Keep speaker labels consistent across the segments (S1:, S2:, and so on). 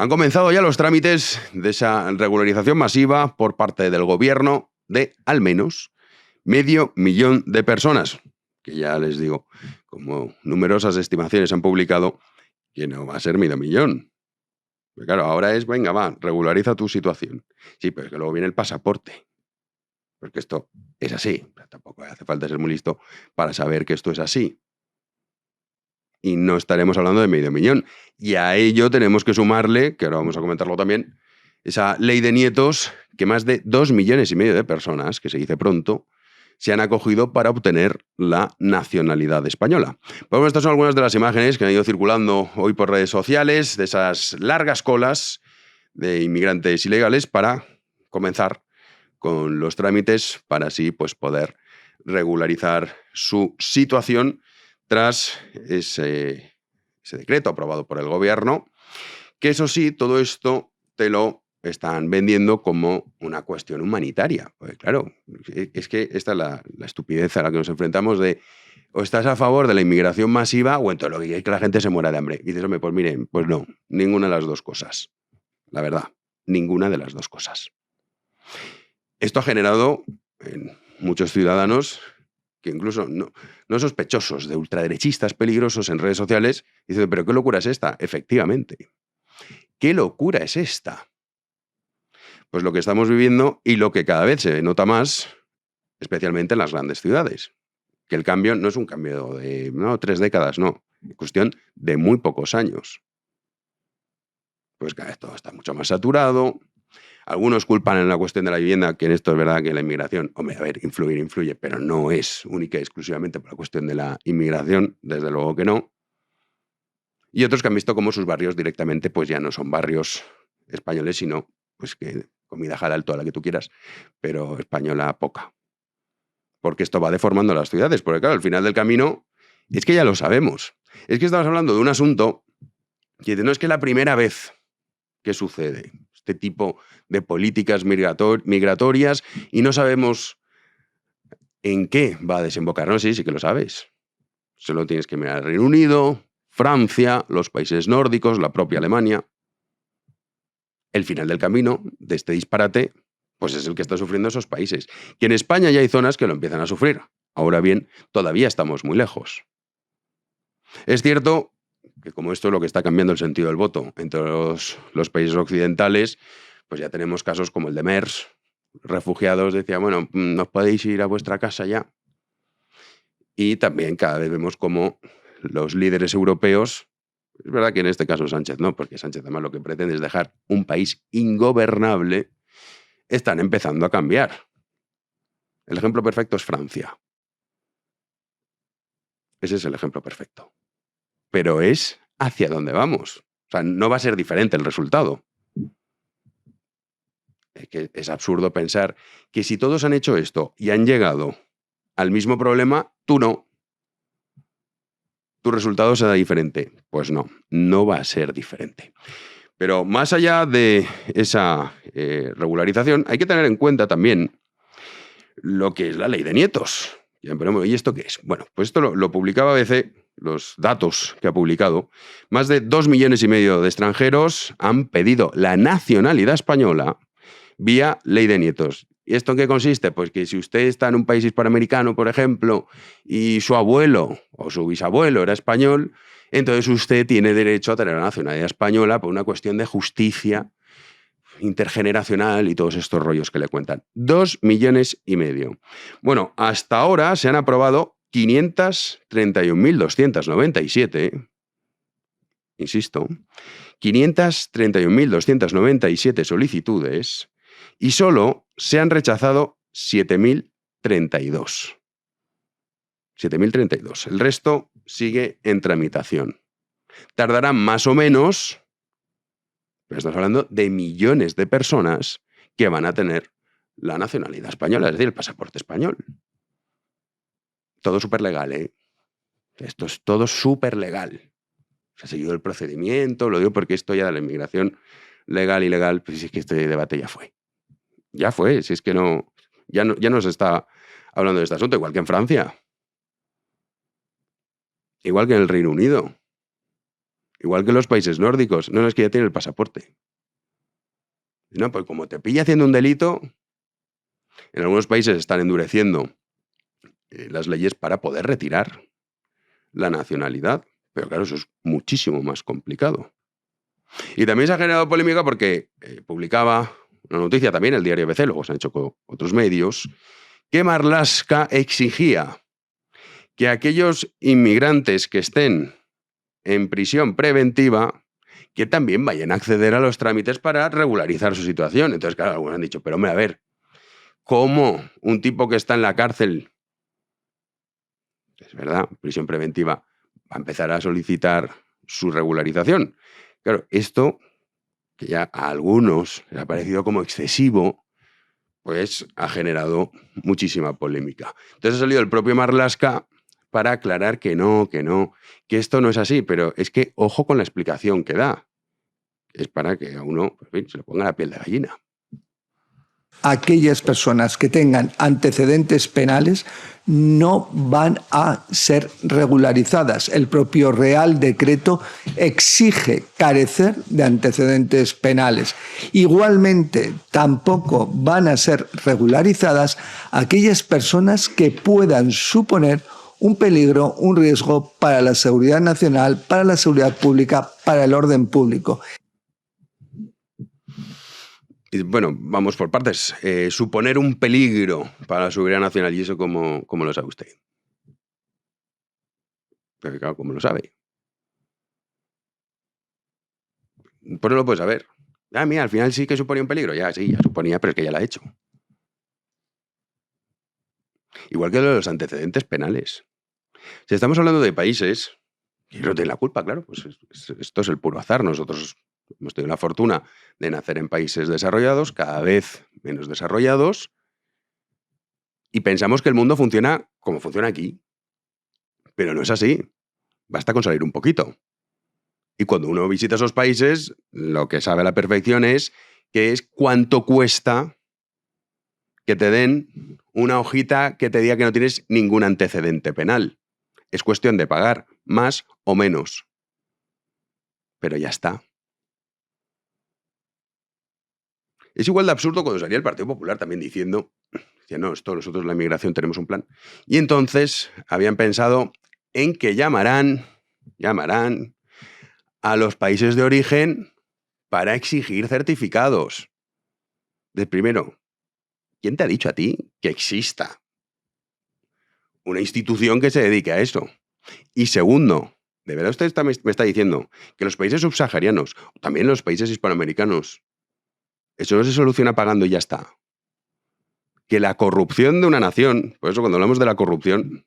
S1: Han comenzado ya los trámites de esa regularización masiva por parte del gobierno de al menos 500.000 de personas, que ya les digo, como numerosas estimaciones han publicado, que no va a ser 500.000. Pero claro, ahora es, venga, va, regulariza tu situación. Sí, pero es que luego viene el pasaporte. Porque esto es así. Tampoco hace falta ser muy listo para saber que esto es así. Y no estaremos hablando de 500.000. Y a ello tenemos que sumarle, que ahora vamos a comentarlo también, esa ley de nietos que más de 2,5 millones de personas, que se dice pronto, se han acogido para obtener la nacionalidad española. Bueno, estas son algunas de las imágenes que han ido circulando hoy por redes sociales, de esas largas colas de inmigrantes ilegales para comenzar con los trámites para así pues, poder regularizar su situación tras ese decreto aprobado por el gobierno, que eso sí, todo esto te lo están vendiendo como una cuestión humanitaria. Porque claro, es que esta es la estupidez a la que nos enfrentamos de o estás a favor de la inmigración masiva o entonces lo que hay que la gente se muera de hambre. Y dices, hombre, pues miren, pues no, ninguna de las dos cosas. La verdad, ninguna de las dos cosas. Esto ha generado en muchos ciudadanos que incluso no sospechosos de ultraderechistas peligrosos en redes sociales, dicen, pero ¿qué locura es esta? Efectivamente. ¿Qué locura es esta? Pues lo que estamos viviendo y lo que cada vez se nota más, especialmente en las grandes ciudades. Que el cambio no es un cambio de 3 décadas, no. Es cuestión de muy pocos años. Pues cada vez todo está mucho más saturado. Algunos culpan en la cuestión de la vivienda, que en esto es verdad que la inmigración, hombre, a ver, influye, pero no es única y exclusivamente por la cuestión de la inmigración, desde luego que no. Y otros que han visto cómo sus barrios directamente pues ya no son barrios españoles, sino pues que comida halal toda la que tú quieras, pero española poca. Porque esto va deformando las ciudades, porque claro, al final del camino es que ya lo sabemos. Es que estamos hablando de un asunto que no es que la primera vez que sucede este tipo de políticas migratorias y no sabemos en qué va a desembocar. No, sí que lo sabes. Solo tienes que mirar al Reino Unido, Francia, los países nórdicos, la propia Alemania. El final del camino de este disparate pues es el que están sufriendo esos países. Que en España ya hay zonas que lo empiezan a sufrir. Ahora bien, todavía estamos muy lejos. Es cierto que como esto es lo que está cambiando el sentido del voto entre los países occidentales, pues ya tenemos casos como el de Mers, refugiados, decía, bueno, ¿nos podéis ir a vuestra casa ya? Y también cada vez vemos como los líderes europeos, es verdad que en este caso Sánchez no, porque Sánchez además lo que pretende es dejar un país ingobernable, están empezando a cambiar. El ejemplo perfecto es Francia. Ese es el ejemplo perfecto. Pero es hacia dónde vamos. O sea, no va a ser diferente el resultado. Es que es absurdo pensar que si todos han hecho esto y han llegado al mismo problema, tú no. Tu resultado será diferente. Pues no, no va a ser diferente. Pero más allá de esa regularización, hay que tener en cuenta también lo que es la ley de nietos. ¿Y esto qué es? Bueno, pues esto lo publicaba ABC, los datos que ha publicado. Más de 2,5 millones de extranjeros han pedido la nacionalidad española vía ley de nietos. ¿Y esto en qué consiste? Pues que si usted está en un país hispanoamericano, por ejemplo, y su abuelo o su bisabuelo era español, entonces usted tiene derecho a tener la nacionalidad española por una cuestión de justicia intergeneracional y todos estos rollos que le cuentan. 2,5 millones. Bueno, hasta ahora se han aprobado 531.297, insisto, 531.297 solicitudes y solo se han rechazado 7.032. 7.032. El resto sigue en tramitación. Tardará más o menos, pero estamos hablando de millones de personas que van a tener la nacionalidad española, es decir, el pasaporte español. Todo súper legal, ¿eh? Esto es todo súper legal. Se ha seguido el procedimiento, lo digo porque esto ya de la inmigración legal y ilegal, pues es que este debate ya fue. Ya fue, si es que ya no se está hablando de este asunto, igual que en Francia. Igual que en el Reino Unido. Igual que los países nórdicos. No, es que ya tiene el pasaporte. No, pues como te pilla haciendo un delito, en algunos países están endureciendo las leyes para poder retirar la nacionalidad. Pero claro, eso es muchísimo más complicado. Y también se ha generado polémica porque publicaba una noticia también el diario ABC, luego se han hecho con otros medios, que Marlaska exigía que aquellos inmigrantes que estén en prisión preventiva, que también vayan a acceder a los trámites para regularizar su situación. Entonces, claro, algunos han dicho, pero hombre, a ver, ¿cómo un tipo que está en la cárcel, es verdad, prisión preventiva, va a empezar a solicitar su regularización? Claro, esto, que ya a algunos les ha parecido como excesivo, pues ha generado muchísima polémica. Entonces ha salido el propio Marlaska para aclarar que no, que esto no es así, pero es que ojo con la explicación que da. Es para que a uno, en fin, se le ponga la piel de gallina.
S2: Aquellas personas que tengan antecedentes penales no van a ser regularizadas. El propio Real Decreto exige carecer de antecedentes penales. Igualmente, tampoco van a ser regularizadas aquellas personas que puedan suponer un peligro, un riesgo para la seguridad nacional, para la seguridad pública, para el orden público.
S1: Y bueno, vamos por partes. Suponer un peligro para la seguridad nacional, ¿y eso cómo lo sabe usted? Porque claro, ¿cómo lo sabe? Pues no lo puede saber. Ah, mira, al final sí que suponía un peligro. Ya, sí, ya suponía, pero es que ya lo ha hecho. Igual que lo de los antecedentes penales. Si estamos hablando de países, y no tienen la culpa, claro, pues esto es el puro azar. Nosotros hemos tenido la fortuna de nacer en países desarrollados, cada vez menos desarrollados, y pensamos que el mundo funciona como funciona aquí. Pero no es así. Basta con salir un poquito. Y cuando uno visita esos países, lo que sabe a la perfección es que es cuánto cuesta que te den una hojita que te diga que no tienes ningún antecedente penal. Es cuestión de pagar más o menos. Pero ya está. Es igual de absurdo cuando salía el Partido Popular también diciendo, no, esto nosotros la inmigración tenemos un plan. Y entonces habían pensado en que llamarán a los países de origen para exigir certificados. De primero, ¿quién te ha dicho a ti que exista una institución que se dedique a eso? Y segundo, ¿de verdad usted me está diciendo que los países subsaharianos, también los países hispanoamericanos, eso no se soluciona pagando y ya está? Que la corrupción de una nación, por eso cuando hablamos de la corrupción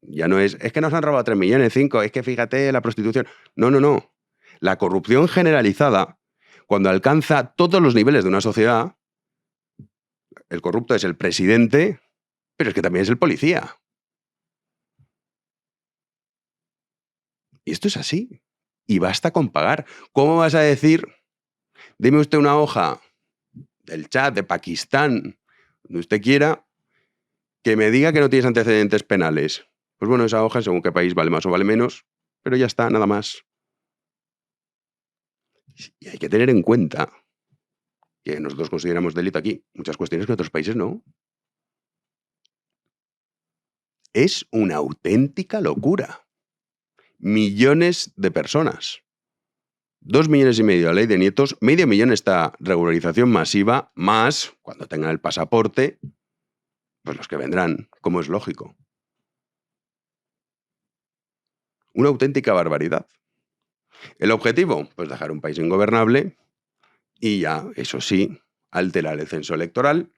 S1: ya no es que nos han robado 3 millones, 5, es que fíjate la prostitución. No. La corrupción generalizada, cuando alcanza todos los niveles de una sociedad, el corrupto es el presidente, pero es que también es el policía. Y esto es así. Y basta con pagar. ¿Cómo vas a decir, dime usted una hoja del Chad, de Pakistán, donde usted quiera, que me diga que no tienes antecedentes penales? Pues bueno, esa hoja, según qué país, vale más o vale menos, pero ya está, nada más. Y hay que tener en cuenta que nosotros consideramos delito aquí muchas cuestiones que en otros países no. Es una auténtica locura. Millones de personas. 2,5 millones la ley de nietos, 500,000 esta regularización masiva, más, cuando tengan el pasaporte, pues los que vendrán, como es lógico. Una auténtica barbaridad. ¿El objetivo? Pues dejar un país ingobernable y ya, eso sí, alterar el censo electoral.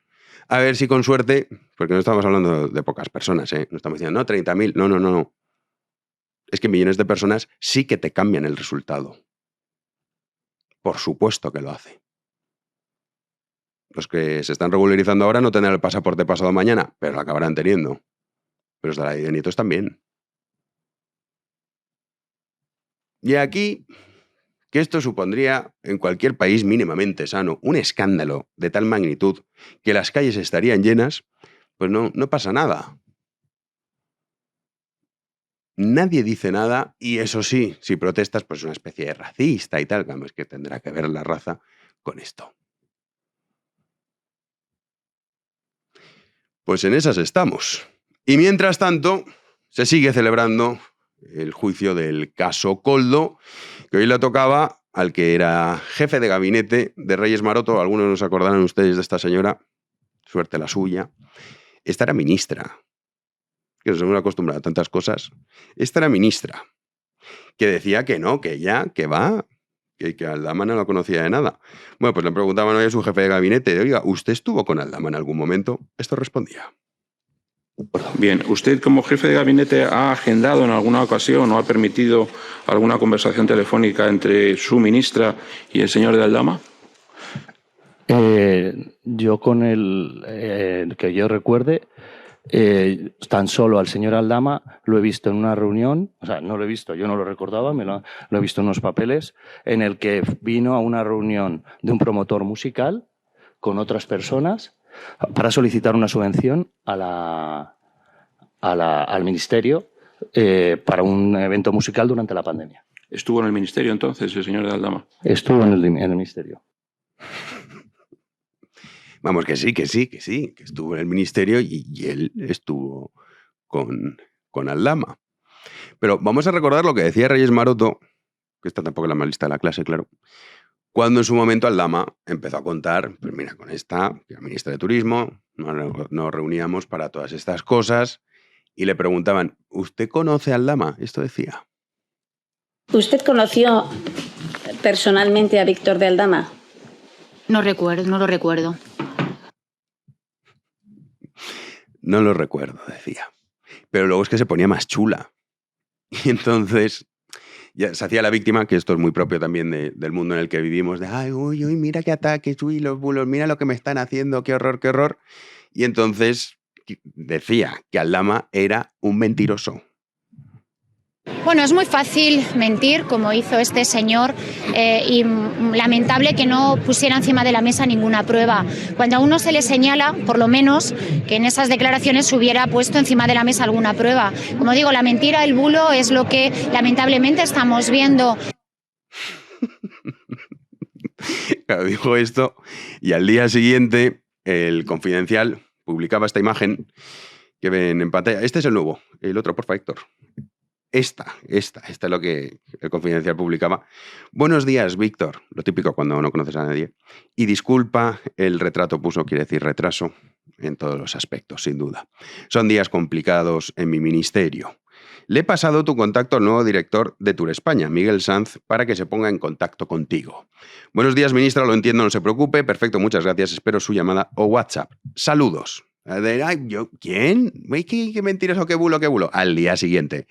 S1: A ver si con suerte, porque no estamos hablando de pocas personas, no estamos diciendo, no, 30,000, no. Es que millones de personas sí que te cambian el resultado. Por supuesto que lo hace. Los que se están regularizando ahora no tendrán el pasaporte pasado mañana, pero lo acabarán teniendo. Pero los de la ley de nietos también. Y aquí, que esto supondría, en cualquier país mínimamente sano, un escándalo de tal magnitud que las calles estarían llenas, pues no pasa nada. nadie dice nada y eso sí, si protestas, pues es una especie de racista y tal, que además que tendrá que ver la raza con esto. Pues en esas estamos. Y mientras tanto, se sigue celebrando el juicio del caso Koldo, que hoy le tocaba al que era jefe de gabinete de Reyes Maroto. Algunos nos acordarán ustedes de esta señora, suerte la suya. Esta era ministra, que nos hemos acostumbrado a tantas cosas. Esta era ministra, que decía que no, que ella, que va, que Aldama no la conocía de nada. Bueno, pues le preguntaban hoy a su jefe de gabinete, oiga, ¿usted estuvo con Aldama en algún momento? Esto respondía.
S3: Bien, ¿usted como jefe de gabinete ha agendado en alguna ocasión o ha permitido alguna conversación telefónica entre su ministra y el señor de Aldama?
S4: Yo con que yo recuerde, tan solo al señor Aldama lo he visto en una reunión, o sea, no lo he visto, yo no lo recordaba, lo he visto en unos papeles, en el que vino a una reunión de un promotor musical con otras personas para solicitar una subvención al ministerio para un evento musical durante la pandemia.
S3: ¿Estuvo en el ministerio entonces el señor de Aldama?
S4: Estuvo en el ministerio.
S1: Vamos, que sí, que estuvo en el ministerio y él estuvo con Aldama. Pero vamos a recordar lo que decía Reyes Maroto, que está tampoco en la más lista de la clase, claro, cuando en su momento Aldama empezó a contar, pues mira, con esta, que era ministra de Turismo, nos reuníamos para todas estas cosas y le preguntaban, ¿usted conoce a Aldama? Esto decía.
S5: ¿Usted conoció personalmente a Víctor de Aldama?
S6: No lo recuerdo.
S1: No lo recuerdo, decía. Pero luego es que se ponía más chula. Y entonces ya se hacía la víctima, que esto es muy propio también del mundo en el que vivimos, de, ay, uy, mira qué ataques, uy, los bulos, mira lo que me están haciendo, qué horror, qué horror. Y entonces decía que Aldama era un mentiroso.
S6: Bueno, es muy fácil mentir, como hizo este señor, y lamentable que no pusiera encima de la mesa ninguna prueba. Cuando a uno se le señala, por lo menos, que en esas declaraciones se hubiera puesto encima de la mesa alguna prueba. Como digo, la mentira, el bulo, es lo que lamentablemente estamos viendo.
S1: Claro, dijo esto y al día siguiente el Confidencial publicaba esta imagen que ven en pantalla. Este es el nuevo, el otro, porfa, Héctor. Esta es lo que el Confidencial publicaba. Buenos días, Víctor. Lo típico cuando no conoces a nadie. Y disculpa, el retrato puso, quiere decir retraso, en todos los aspectos, sin duda. Son días complicados en mi ministerio. Le he pasado tu contacto al nuevo director de Tour España, Miguel Sanz, para que se ponga en contacto contigo. Buenos días, ministra, lo entiendo, no se preocupe. Perfecto, muchas gracias. Espero su llamada o WhatsApp. Saludos. ¿Quién? ¿Qué mentiras o qué bulo? Al día siguiente.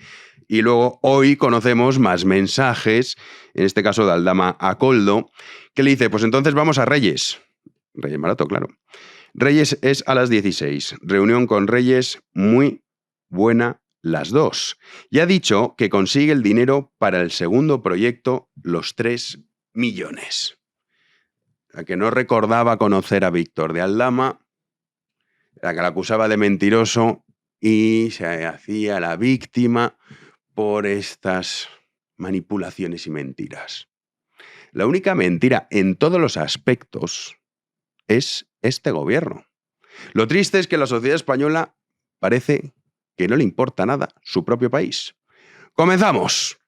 S1: Y luego hoy conocemos más mensajes, en este caso de Aldama a Koldo, que le dice, pues entonces vamos a Reyes. Reyes Maroto, claro. Reyes es a las 16. Reunión con Reyes, muy buena las dos. Y ha dicho que consigue el dinero para el segundo proyecto, los 3 millones. La que no recordaba conocer a Víctor de Aldama, la que la acusaba de mentiroso y se hacía la víctima por estas manipulaciones y mentiras. La única mentira en todos los aspectos es este gobierno. Lo triste es que la sociedad española parece que no le importa nada su propio país. ¡Comenzamos!